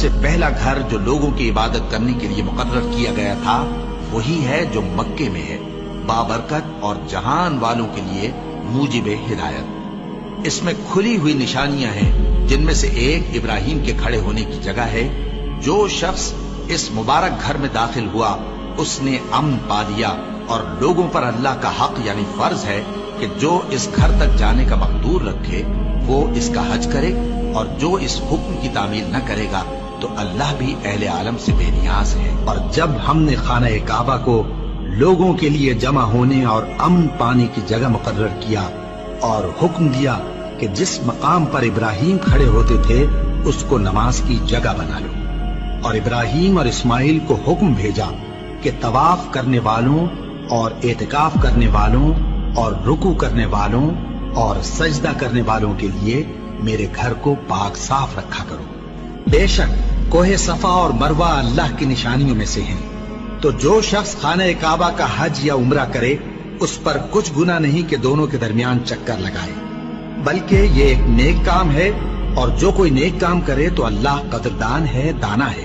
سے پہلا گھر جو لوگوں کی عبادت کرنے کے لیے مقرر کیا گیا تھا وہی ہے جو مکے میں ہے، بابرکت اور جہان والوں کے لیے موجب ہدایت۔ اس میں کھلی ہوئی نشانیاں ہیں، جن میں سے ایک ابراہیم کے کھڑے ہونے کی جگہ ہے۔ جو شخص اس مبارک گھر میں داخل ہوا اس نے امن پا لیا، اور لوگوں پر اللہ کا حق یعنی فرض ہے کہ جو اس گھر تک جانے کا مقدور رکھے وہ اس کا حج کرے، اور جو اس حکم کی تعمیل نہ کرے گا تو اللہ بھی اہل عالم سے بے نیاز ہے۔ اور جب ہم نے خانہ کعبہ کو لوگوں کے لیے جمع ہونے اور امن پانے کی جگہ مقرر کیا اور حکم دیا کہ جس مقام پر ابراہیم کھڑے ہوتے تھے اس کو نماز کی جگہ بنا لو، اور ابراہیم اور اسماعیل کو حکم بھیجا کہ طواف کرنے والوں اور اعتکاف کرنے والوں اور رکوع کرنے والوں اور سجدہ کرنے والوں کے لیے میرے گھر کو پاک صاف رکھا کرو۔ بے شک کوہ صفا اور مروہ اللہ کی نشانیوں میں سے ہیں، تو جو شخص خانہ کعبہ کا حج یا عمرہ کرے اس پر کچھ گناہ نہیں کہ دونوں کے درمیان چکر لگائے، بلکہ یہ ایک نیک کام ہے، اور جو کوئی نیک کام کرے تو اللہ قدردان ہے، دانا ہے۔